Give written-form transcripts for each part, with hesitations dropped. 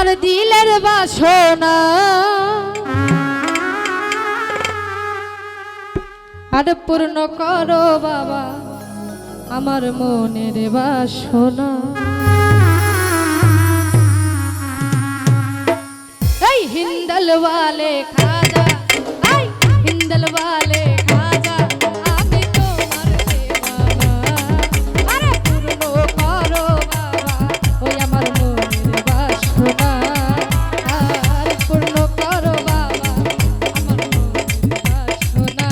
আমার দিলের বাসনা আর পূর্ণ করো বাবা আমার মনের বাসনা। এই হিন্দল वाले খাজা, এই হিন্দল वाले খাজা, আমি তোমার দেওয়ানা। আরে পূর্ণ করো বাবা ওই আমার মনের বাসনা, আর পূর্ণ করো বাবা আমার মনের বাসনা।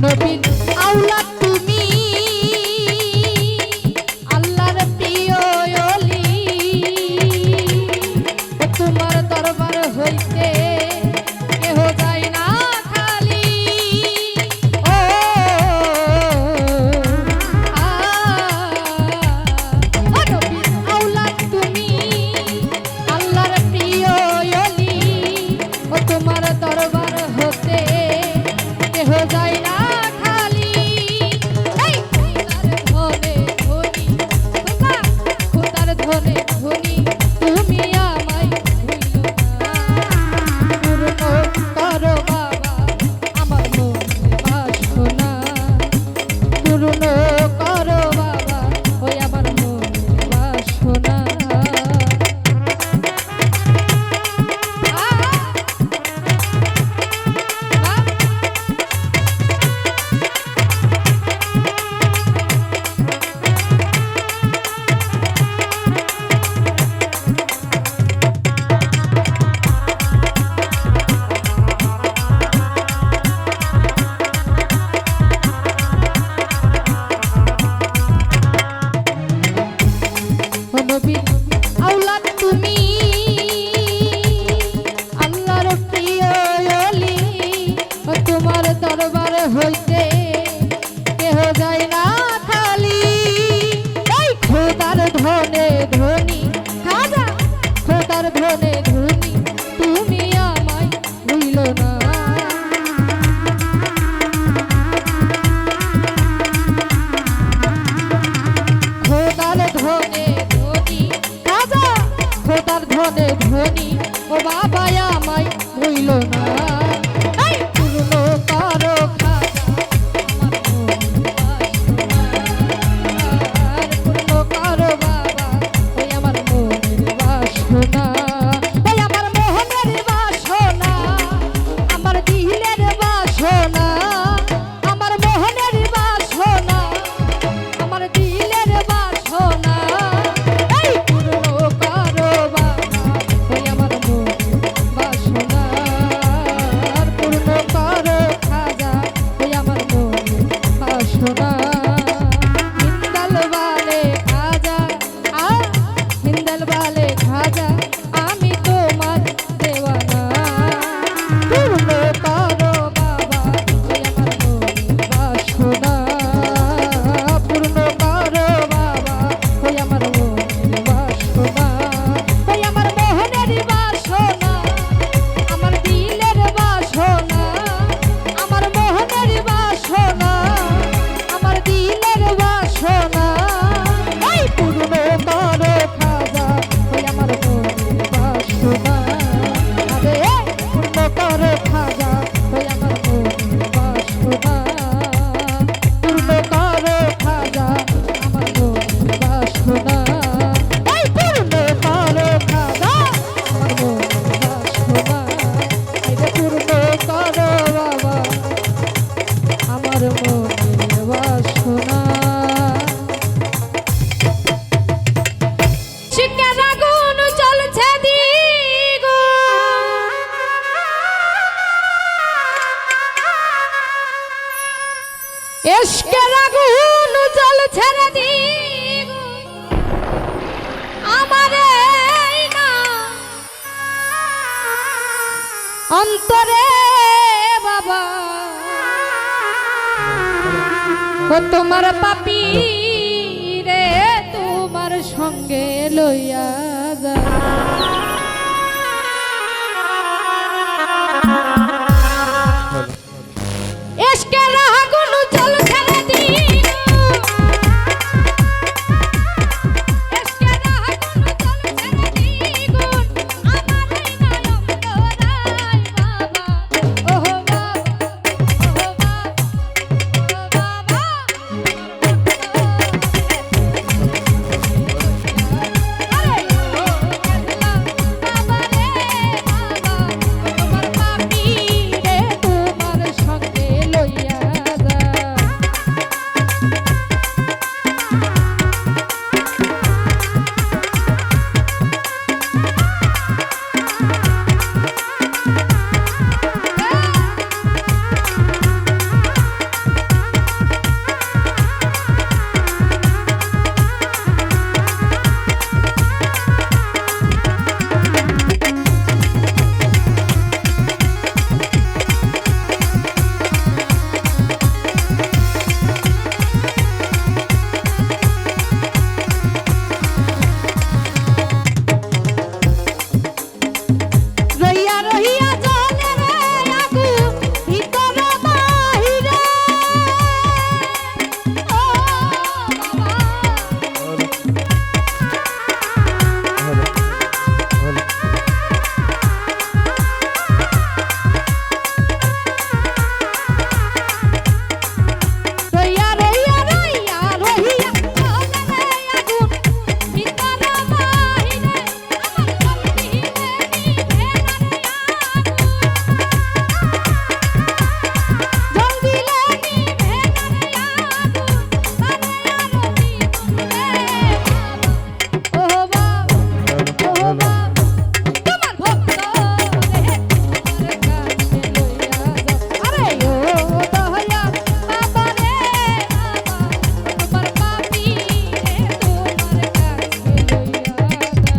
নবীর আওলাদ তুমি, আল্লাহর প্রিয় ওলি, তোমার দরবার হইতে কেহ যায় না খালি। ও নবীর আওলাদ তুমি, আল্লাহর প্রিয় ওলি, তোমার দরবার হতে কেহ যায় না। নবীর আওলাদ তুমি, আল্লাহর প্রিয় ওলি, তোমার দরবার হইতে কেহ যায় না খালি। এই খোদার ধনে ধনী খাজা, খোদার ধনে ধনী, তুমি আমায় ভুইল না। খোদার ধনে খোদার ধনে ধনী, ও বাবা আমায় ভুইল না। এই পূর্ণ করো খাজা আমার মনের বাসনা, আর পূর্ণ করো বাবা ওই আমার মনের বাসনা। ওই আমার মোহনের বাসনা, আমার দিলের বাসনা, আমার মোহনের বাসনা, আমার দিলের বাসনা। ইশকের আগুন জল ছেড়ে দিগো অন্তরে বাবা ও তোমার পাপি রে তোমার সঙ্গে লইয়া যা এসকের আগুন জল ছেড়ে দিল এসকের আগুন জল ছেড়ে দিল আমার এই নয়ন দোরাই বাবা ওহ বাবা ওহ বাবা আরে ও বাবা রে বাবা তোমার পাপি রে তোমার সঙ্গে লইয়া যা রইয়া রহিয়া জ্বলে রে আগুন ভিতরে বাহিরে ও বাবা রইয়া রহিয়া রইয়া রহিয়া জ্বলে রে আগুন ভিতরে বাহিরে আমার পাপি রে নিভে না রে আগুন জল দিলে নিভে না রে আগুন তারে আরো দ্বিগুণ রে বাবা ও বাবা ও বাবা তোমার ভক্ত রে তোমার কাছে লইয়া যাও আরে ও দয়া বাবা রে বাবা তোমার পাপি রে তোমার কাছে লইয়া যাও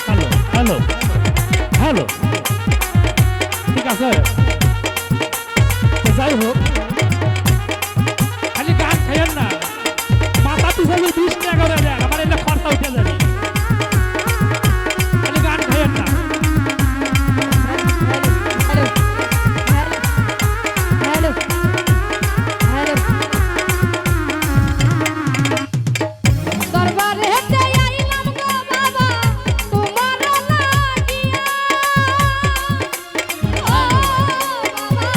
হ্যালো হ্যালো হ্যালো ঠিক আছে তো যাই হোক খালি গান খাইয়েন না মাথা পিছনে 20 টাকা করে দেন আমার এটা খরচা উঠে যাবে খালি গান খাইয়েন না হ্যালো হ্যালো হ্যালো দরবারে হেতে আইলাম গো বাবা তোমার লাগিয়া ও বাবা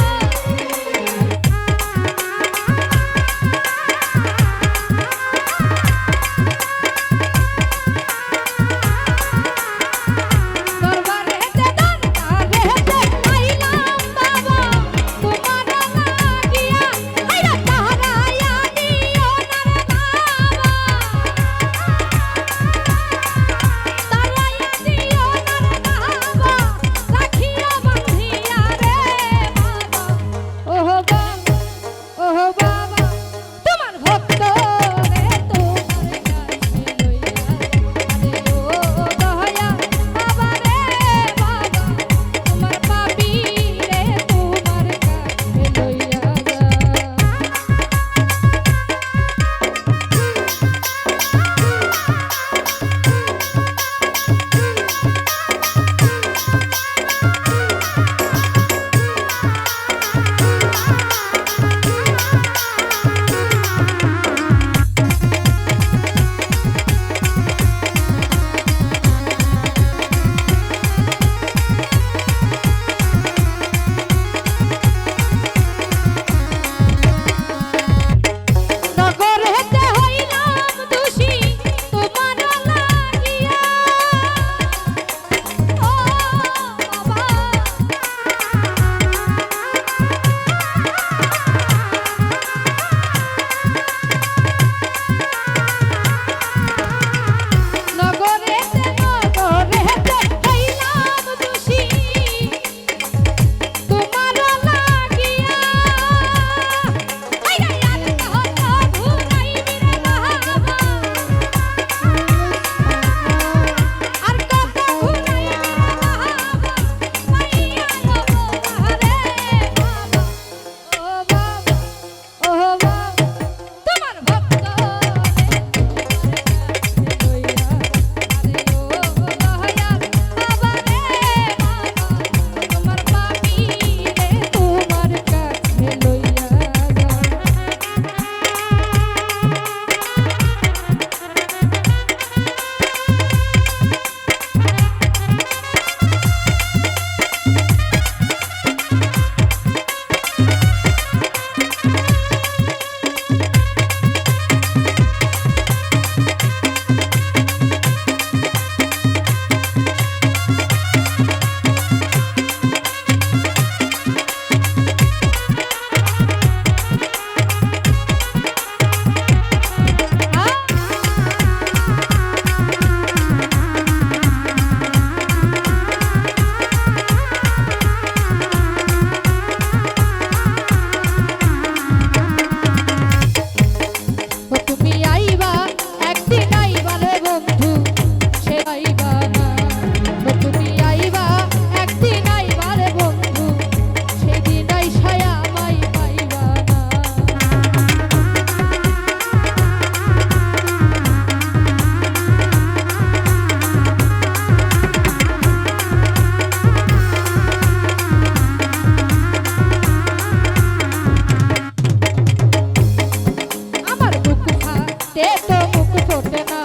হাতে তো মুখ ফোটে না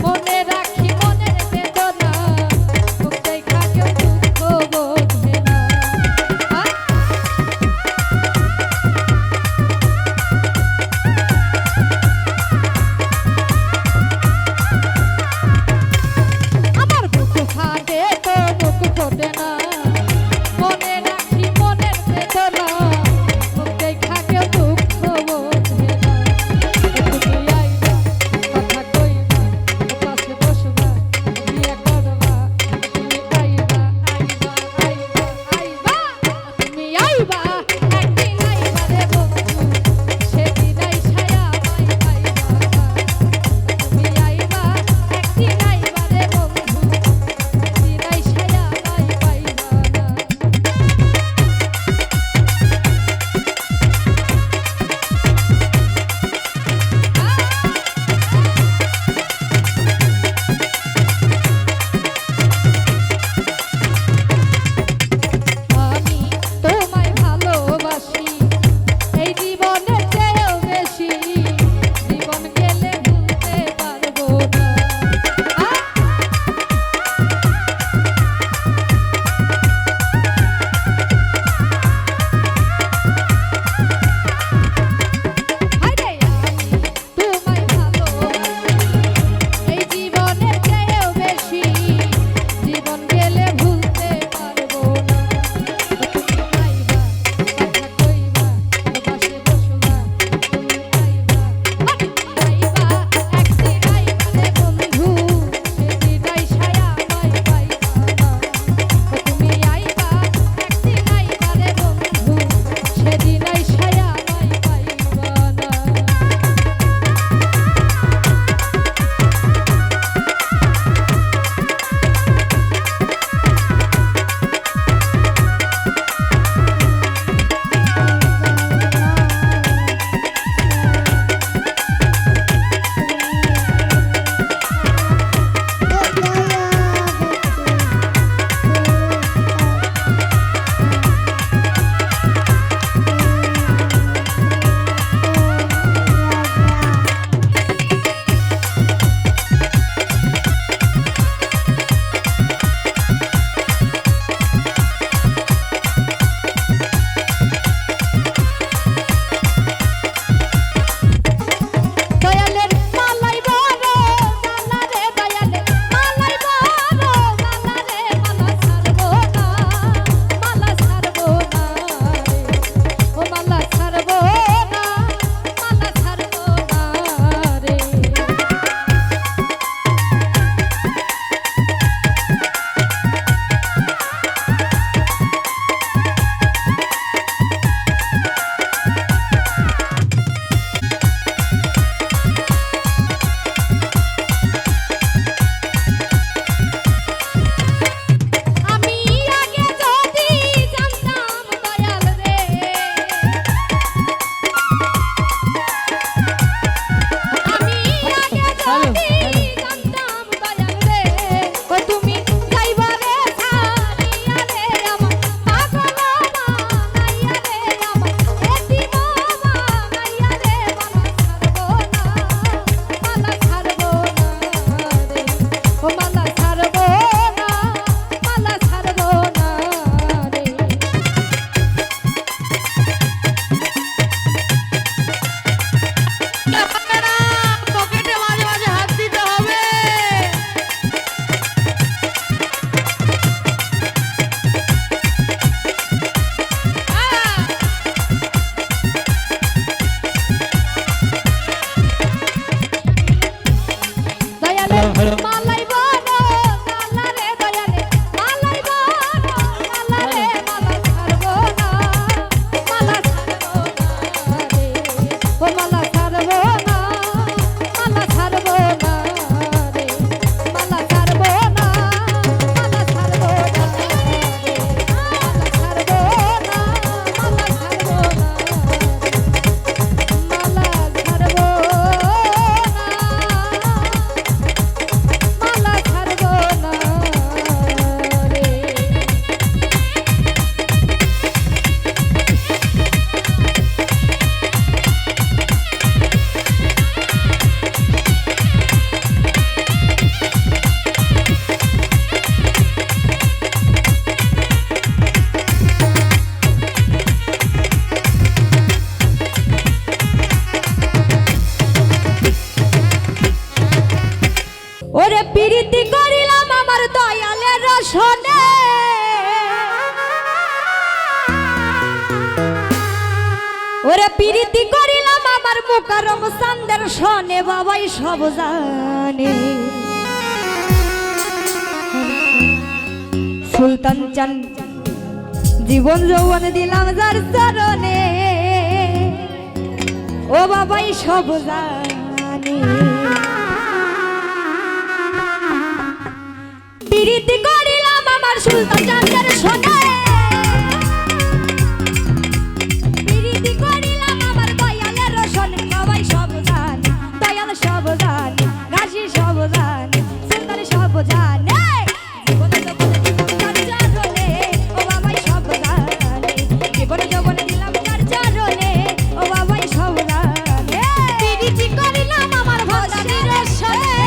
মনে রাখি মনের বেদনা মুখ দেখা কেউ দুঃখ বোঝে না আমার বুক ফাটে তো মুখ ফোটে না মনে রাখি মনের বেদনা মুখ দেখা কেউ দুঃখ বোঝে না তুমি আইবা কথা কইবা পাশে বসবা বিয়ে করবা তুমি আইবা আইবা আইবা আইবা তুমি আইবা একদিন আইবা রে বন্ধু সেদিন আইসায়া মাই পাইবা তুমি আইবা একদিন আইবা রে বন্ধু সেদিন আইসায়া মাই পাইবা আমি তোমায় ভালোবাসি এই জীবনের চেয়েও বেশি জীবন গেলে ভুলতে পারবো না হায়রে আমি তোমায় ভালোবাসি এই জীবনের চেয়েও বেশি জীবন গেলে ভুলতে পারবো না তুমি আইবা কথা কইবা পাশে বসবা তুমি আইবা আইবা একদিন আইবা রে বন্ধু সেদিন আইসায়া মাই পাইবা না তুমি আইবা একদিন আইবা রে বন্ধু সেদিন আইসায়া মাই পাইবা না দয়ালের মালাই বড় জানা রে দয়ালের মালাই বড় জানা রে মালা ছাড়বো না মালা ছাড়বো না রে ও মালা ছাড়বো না মালা ছাড়বো না রে আমি আগে যদি জানতাম দয়াল রে আমি আগে যদি জানতাম দয়াল রে ও তুমি যাইবা রে ছাড়িয়া রে আমার পাগল বানাইয়া রে আমার এতিম বানাইয়া রে মালা ছাড়বো না রে ও মালা ছাড়বো না মালা ছাড়বো না রে পকেটে মাঝে মাঝে হাত দিতে হবে। দয়ালে মালাই বড় জানা রে দয়ালে মালাই বড় জানা রে মালা ছাড়বো না মালা ছাড়বো না রে ও মালা ছাড়বো না মালা ছাড়বো না রে মালা ছাড়বো না মালা ছাড়বো না রে মালা ছাড়বো না মালা ছাড়বো না মালা ছাড়বো না করম চান্দের শোনে বাবাই সব জানে সুলতান চান জীবন যৌবন দিলাম যার চরণে ও বাবাই সব জানে প্রীতি করিলাম আমার সুলতান চাঁদের শোনে প্রীতি করিলাম আমার দয়ালের শোনে বাবাই সব জানে দয়াল সব জানে গাছি সব জানে সুলতান সব জানে জীবনে যৌবনে দিলাম যার চরণে ও বাবাই সব জানে জীবনে যৌবনে দিলাম যার চরণে ও বাবাই সব জানে প্রীতি করিলাম আমার ভগবানের শোনে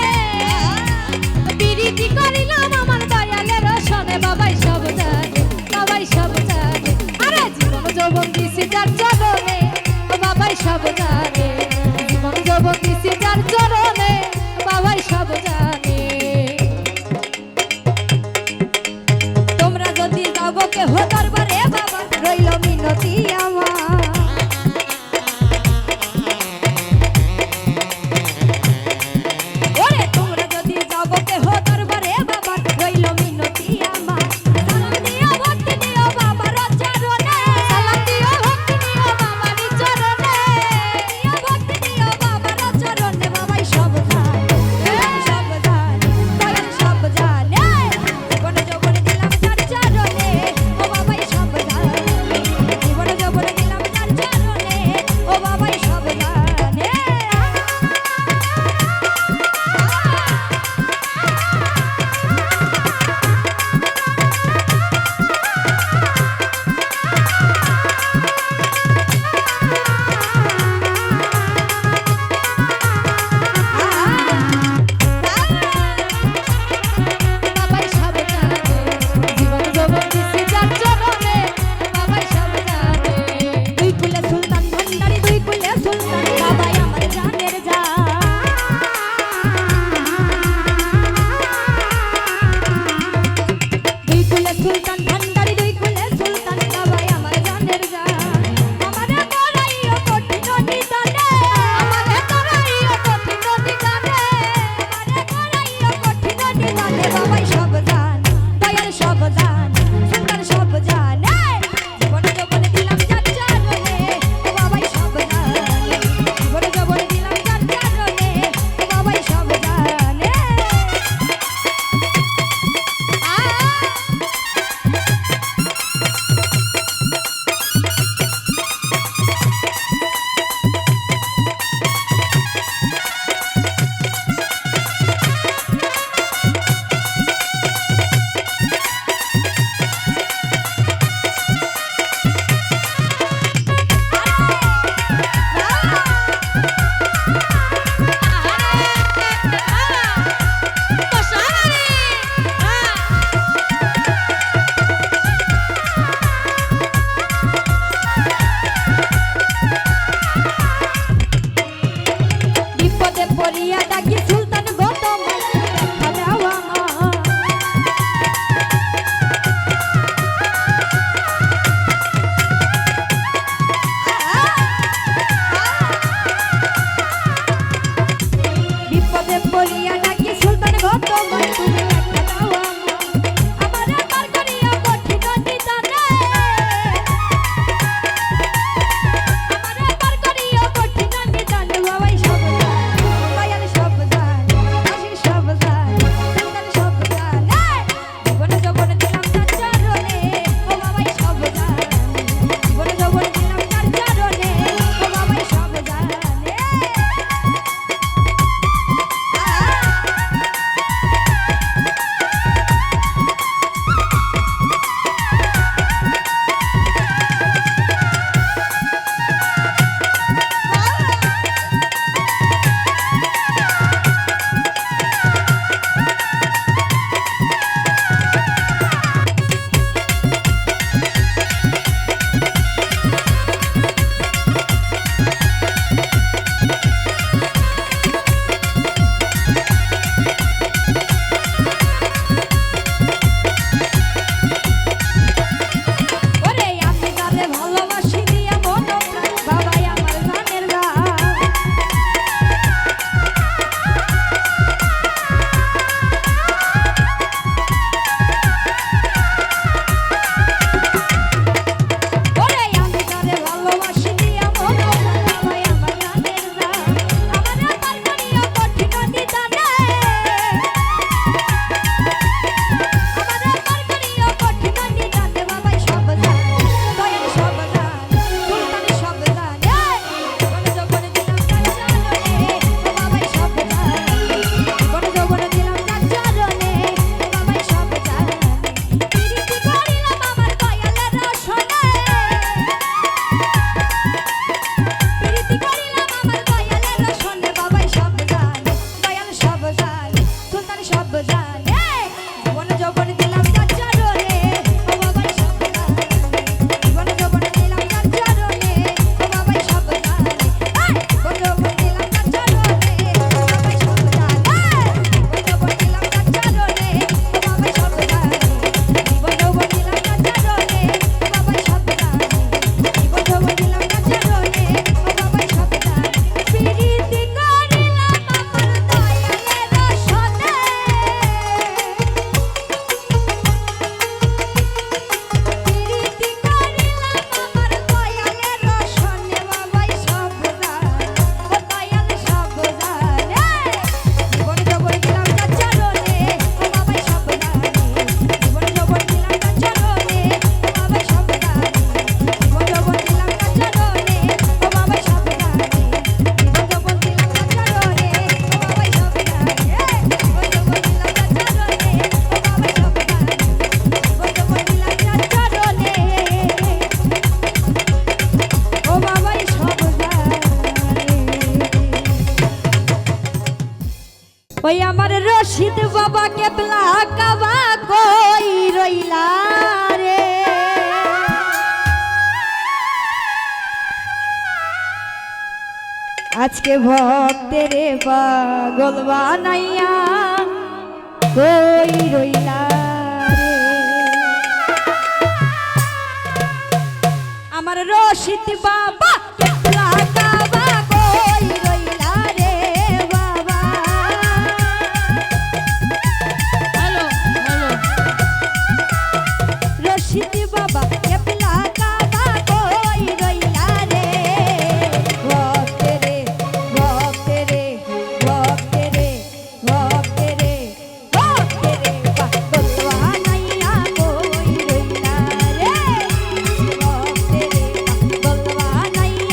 প্রীতি করিলাম আমার দয়ালের শোনে বাবাই সব জানে বাবাই সব জানে আরে জীবন যৌবন দিছি যার চরণে ও বাবাই সব জানে জীবন যৌবন দিছি যার চরণে বাবাই সব জানে তোমরা যদি যাবো কেহ দরবারে বাবা রইল মিনতি আমার ওরে তোমরা যদি যাবো কেহ দরবারে বাবা রইল মিনতি আমার সালাম দিও ভক্তি দিও বাবার চরণে সালাম দিও ভক্তি দিও বাবার চরণে দিও ভক্তি দিও বাবার চরণে বাবাই সব জানে সব জানে দয়াল সব জানে জীবনে যৌবনে দিলাম যার চরণে ও বাবাই সব জানে জীবনে যৌবনে দিলাম যার চরণে ও বাবাই সব জানে বাবাই সব জানে জীবন যৌবন দিছি যার চরণে বাবাই সব জানে দুই কুলে সুলতান ভান্ডারি দুই কুলে সুলতান বাবাই আমার জানের দুই কুলে সুলতান ভান্ডারি দুই কুলে সুলতান বাবাই আমার জানের আমারে করাইও কঠিন নিদানে আমারে করাইও কঠিন নিদানে আমারে করাইও কঠিন নিদানে বাবাই সব জানে দয়াল সব জানে সুলতান সব জানে জীবনে যৌবনে দিলাম যার চরণে ও বাবাই সব জানে জীবনে যৌবনে দিলাম যার চরণে ও বাবাই সব জানে বিপদে পড়িয়া ডাকি সুলতান গৌতম দেখা দাও আমার বিপদে পড়িয়া ডাকি সুলতান গৌতম তুমি দেখা দাও আমার আমারে পার করিয়া কঠিন নিদানে আমারে পার করিয়া কঠিন নিদানে বাবাই সব জানে দয়াল সব জানে ওই আমার রশিদ বাবা কেবলা কাবা কই রইলা রে আজকে ভক্তের পাগল বানাইয়া কই রইলা রে আমার রশিদ বাবা কেবলা কাবা কই রইলা রে বাবা হ্যালো হ্যালো রশিদ বাবা কেবলা কাবা কই রইলা রে ভক্তেরে ভক্তেরে ভক্তেরে ভক্তেরে ভক্তেরে পাগল বানাইয়া কই রইলা রে ভক্তেরে পাগল বানাইয়া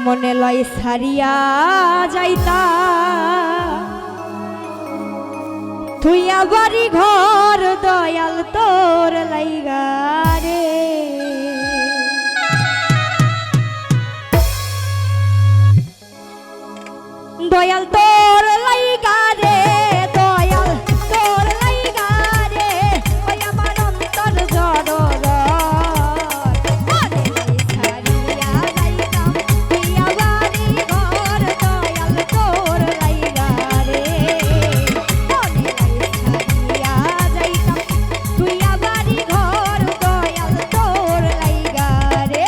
মনে লয় সারিয়া যাইতা তুই বাড়ি ঘর দয়াল তোর লাইগা রে দয়াল তোর লাইগা রে দয়াল তোর লাইগা রে ওই আমার অন্তর জড় মনে লয় সারিয়া যাইতাম তুই বাড়ি ঘর দয়াল তোর লাইগা রে মনে লয় সারিয়া যাইতাম তুই বাড়ি ঘর দয়াল তোর লাইগা রে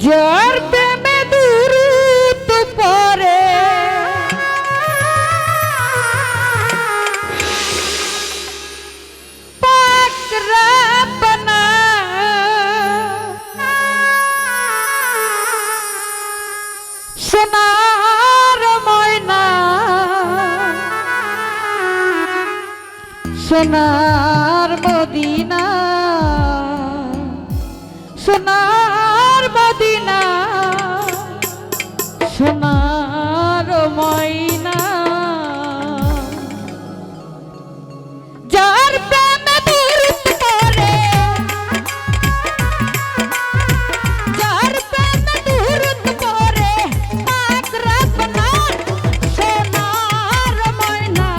যার প্রেমে দুরুদ পড়ে পাক রব্বানা সোনার ময়না সোনার মদিনা সোনার মদিনা সোনার ময়না যার প্রেমে দুরুদ পড়ে যার প্রেমে দুরুদ পড়ে পাক রব্বানা সোনার ময়না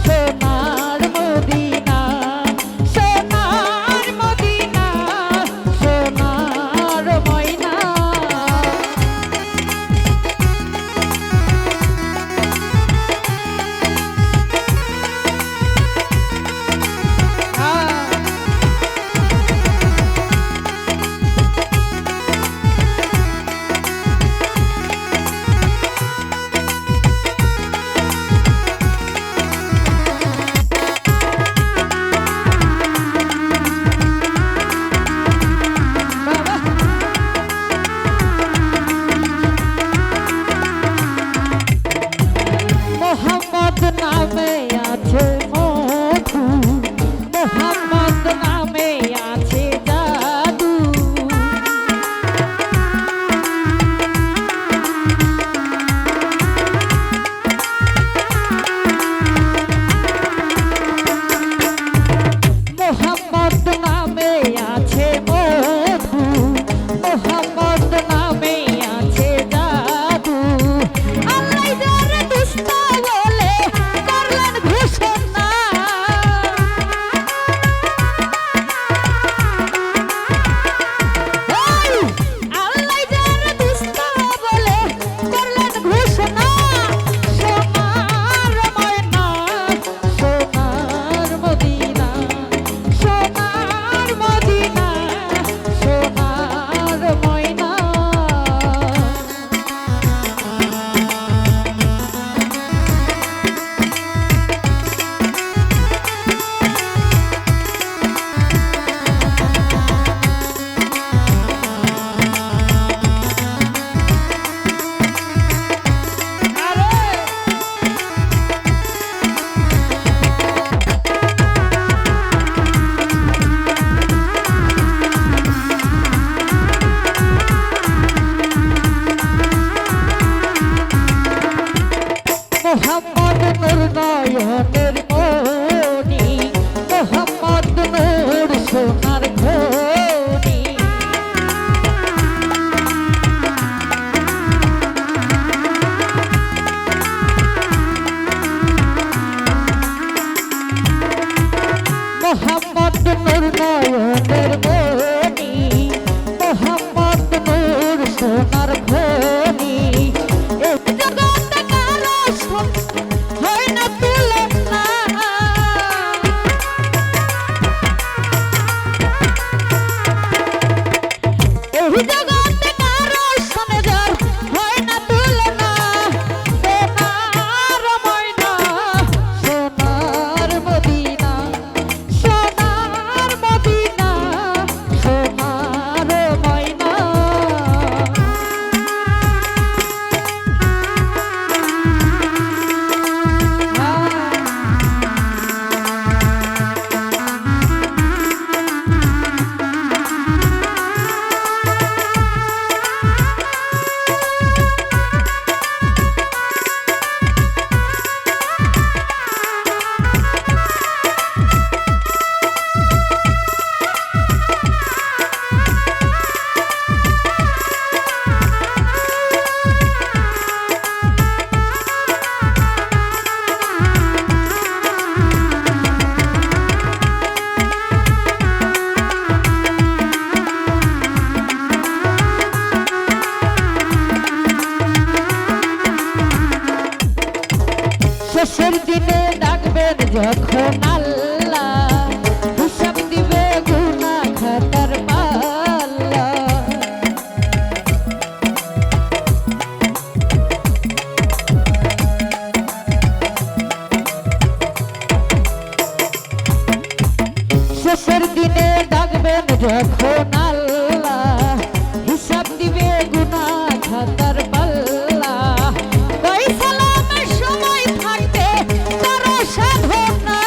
সোনার মদিনা সোনার মদিনা সোনার ময়না মোহাম্মদ নামে আছে মধু মোহাম্মদ নামে আছে জাদু মোহাম্মদ নামে আছে মধু মোহাম্মদ নামে আছে জাদু আল্লাহ যারে দুষ্ট বলে করলেন ঘোষণা আল্লাহ যারে দুষ্ট বলে করলেন ঘোষণা সোনার ময়না সোনার মদিনা সোনার মদিনা সোনার ময়না মোহাম্মদ নূর নয়নের মণি মোহাম্মদ নূর সোনার খনি মোহাম্মদ নূর নয়নের মণি মোহাম্মদ নূর সোনার খনি এই জগতে কারো হয় না তুলনা এই জগতে কারো সনে যার হয় না তুলনা সোনার ময়না সোনার মদিনা সোনার মদিনা সোনার ময়না শেষের দিনে ডাকবেন যখন আল্লাহ হিসাব দিবে গুনাহ খাতার পাল্লা যাবেন যখন আল্লাহ হিসাব দিবে গুনাহ খাতার পাল্লা ওই সালামের সময় থাকবে করো সাধনা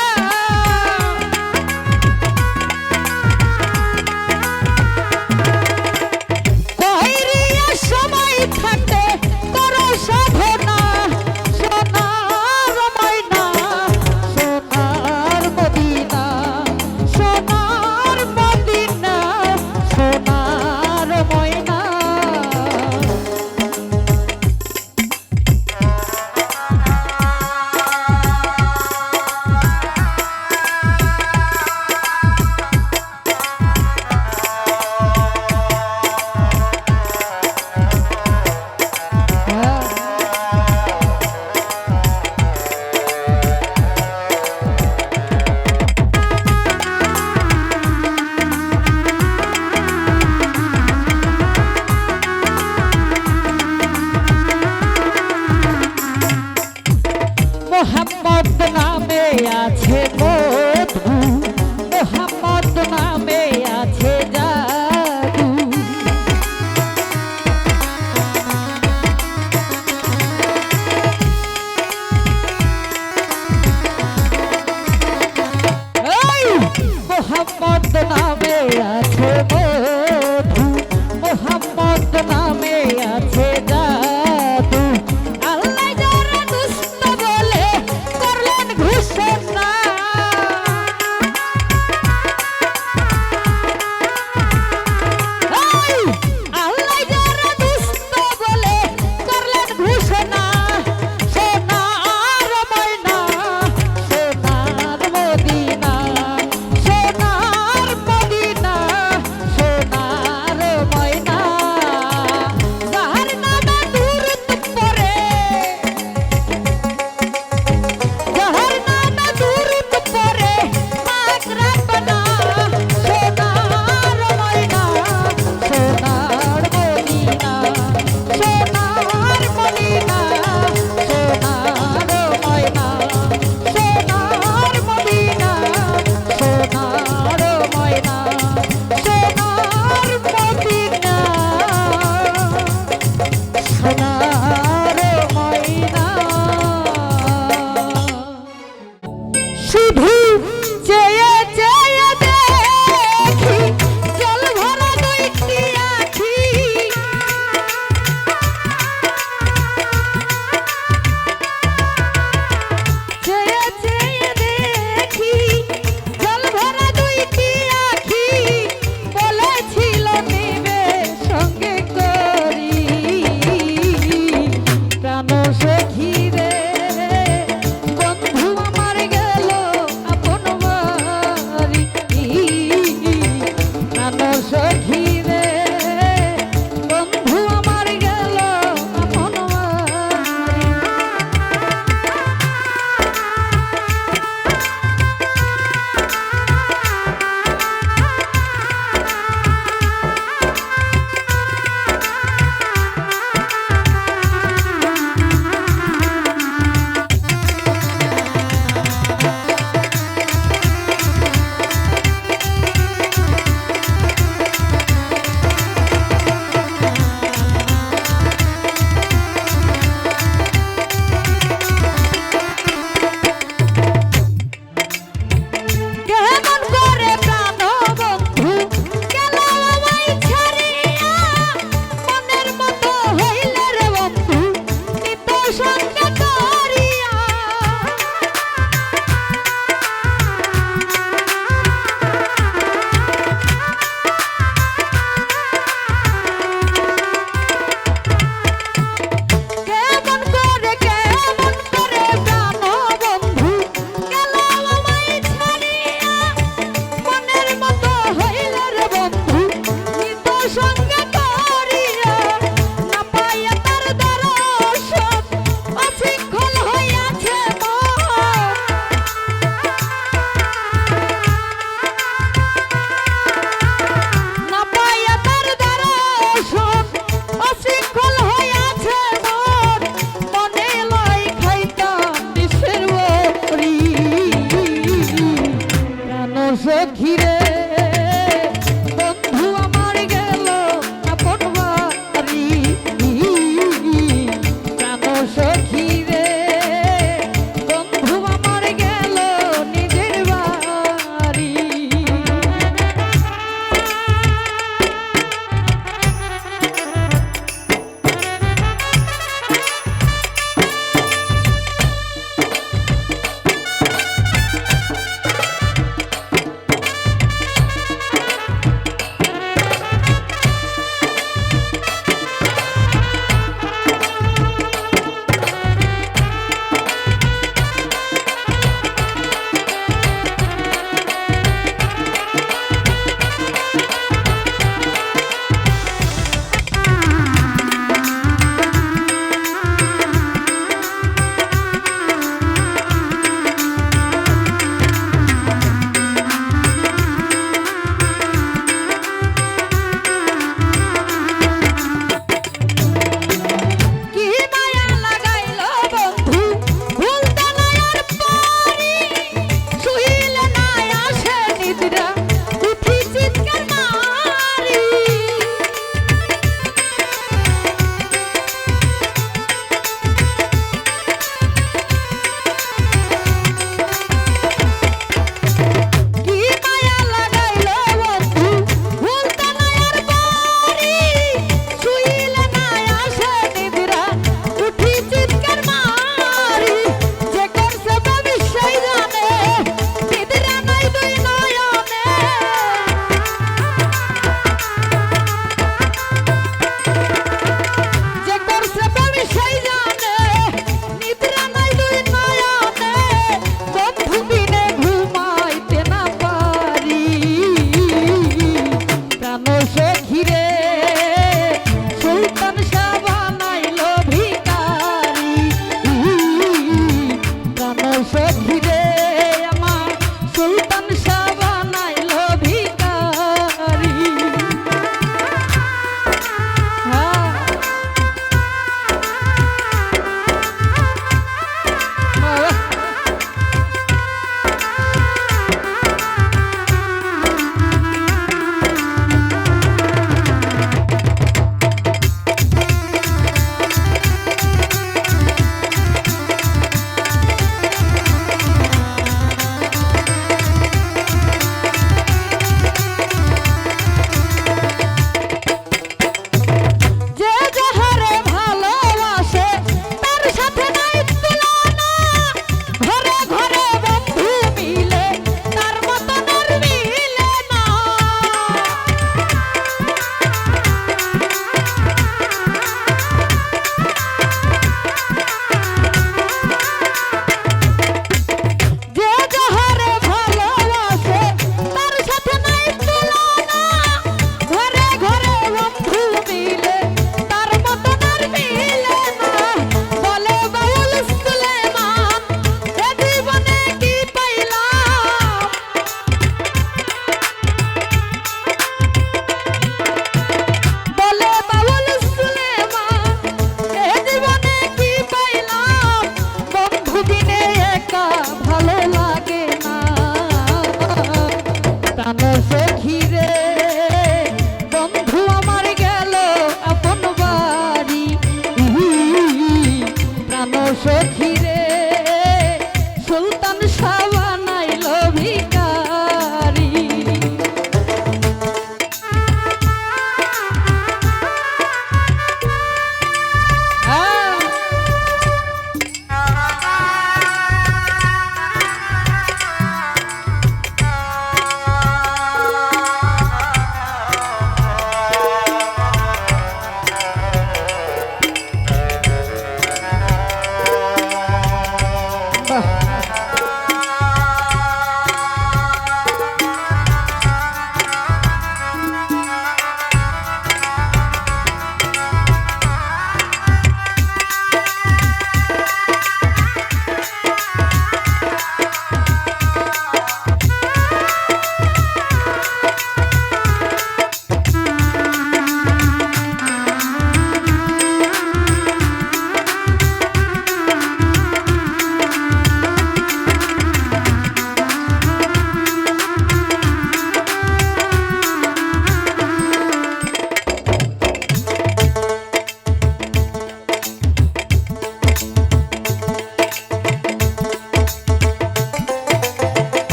কইরিয়া সময় থাকবে করো সাধনা সোনার ময়না সোনার মদিনা সোনার মদিনা সোনার ময়না মোহাম্মদ নামে আছে মধু মোহাম্মদ নামে আছে জাদু এই মোহাম্মদ নামে আছে মধু মোহাম্মদ নামে আছে জাদু আল্লাহ যারা দুষ্ট বলে করলেন ঘোষণা এই আল্লাহ যারা দুষ্ট বলে করলেন ঘোষণা সোনার ময়না সোনার মদিনা সোনার মদিনা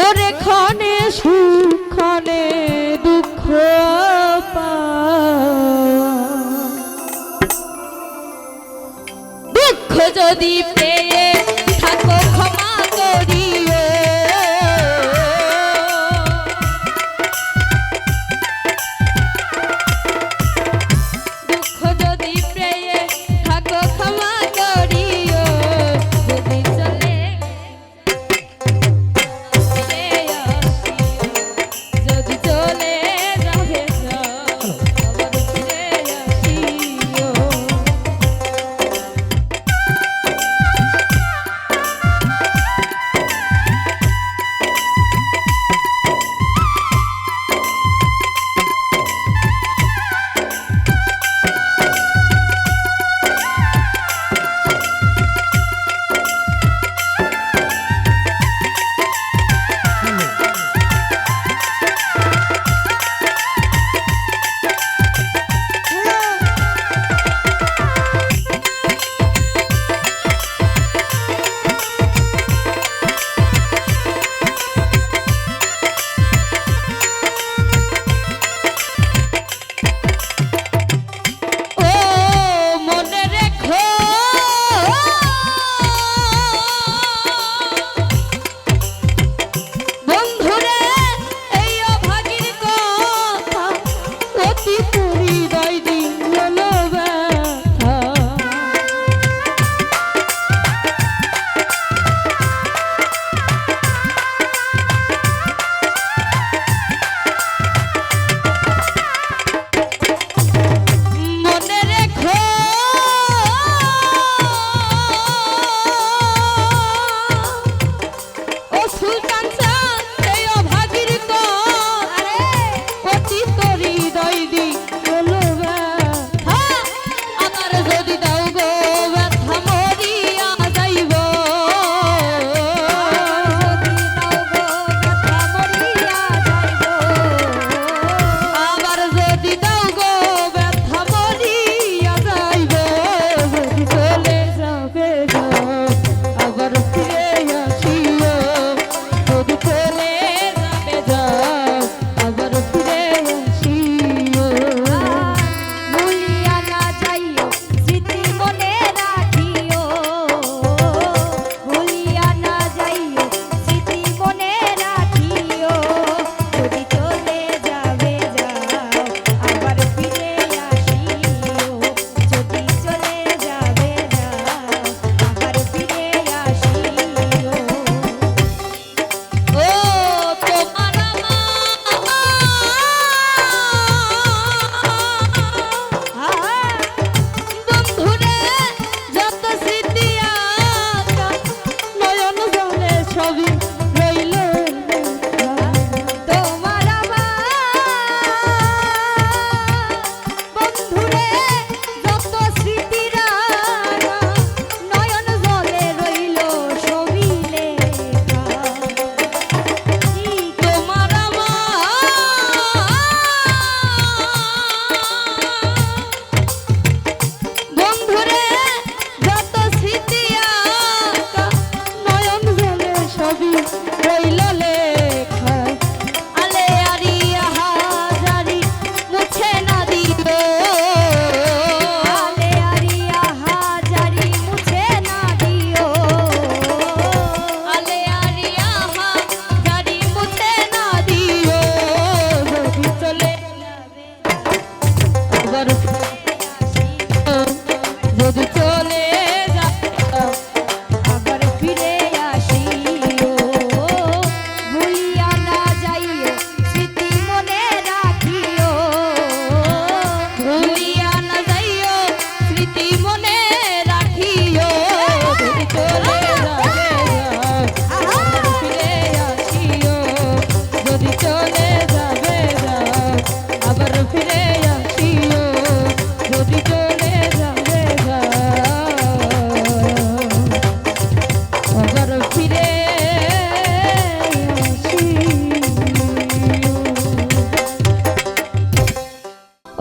ওরে ক্ষণে সুখ ক্ষণে দুঃখ দুঃখ যদি পেয়ে থাকো ক্ষমা করিও দুঃখ যদি পেয়ে থাকো ক্ষমা করিও যদি চলে যদি চলে যাবে আবার ফিরে আসিও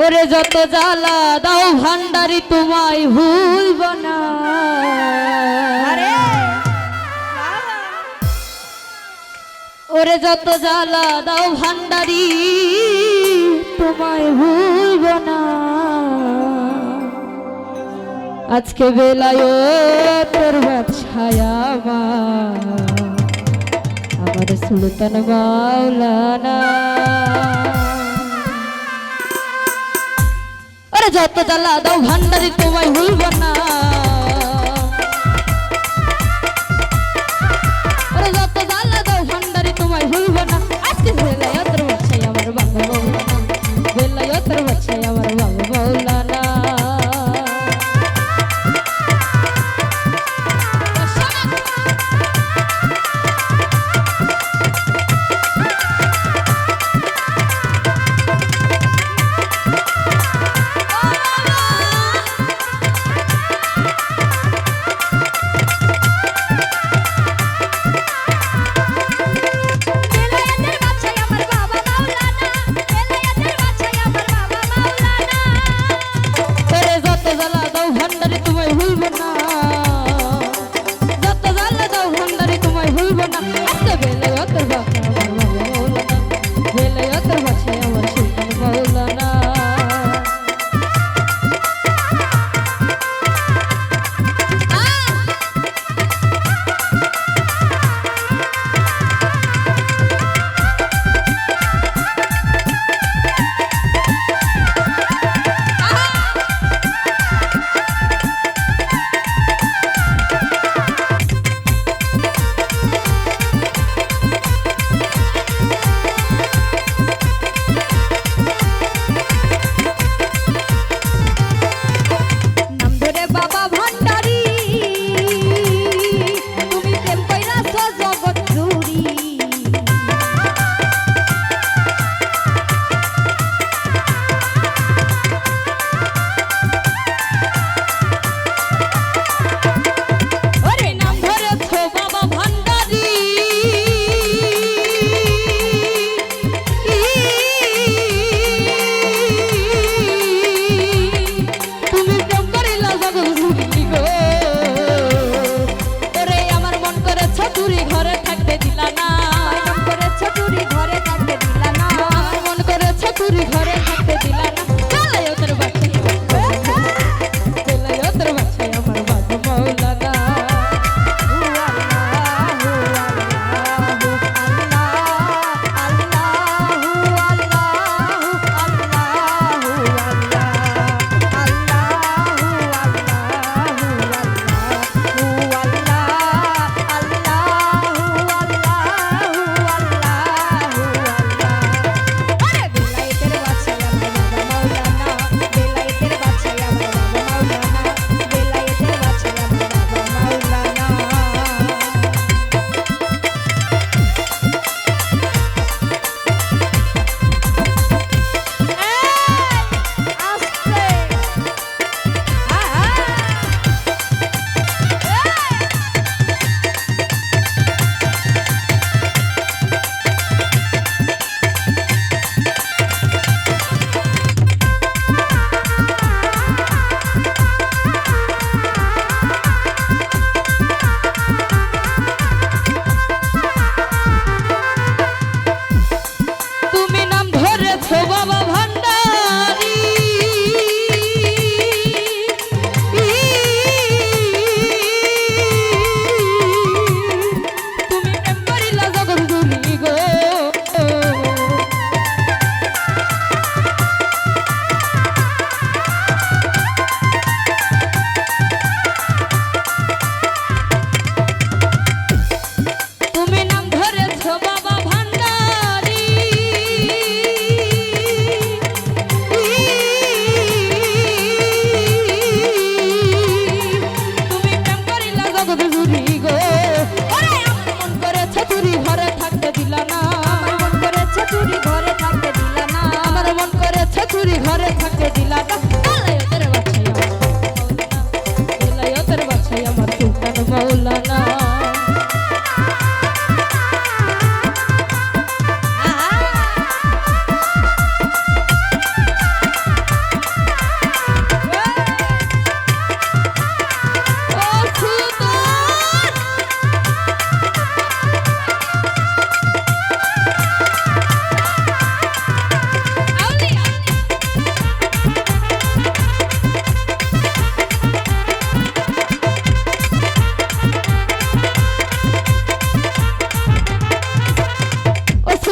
ওরে যত জ্বালা দাও ভান্ডারি তোমায় ভুলব না। ওরে যত জ্বালা দাও ভান্ডারি তোমায় ভুলব না আজকে বেলায় তোর ব্যবসায় আমার সুলতান মাওলানা ওরে যত জ্বালা দাও ভান্ডারি তোমায় ভুলব না ওরে যত জ্বালা দাও ভান্ডারি তোমায় ভুলব না আজকে বেলায় তোর ব্যবসায় আমার বাবা মাওলানা বেলায় তোর ব্যবসায় আমার বাবা মাওলানা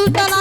সুলতান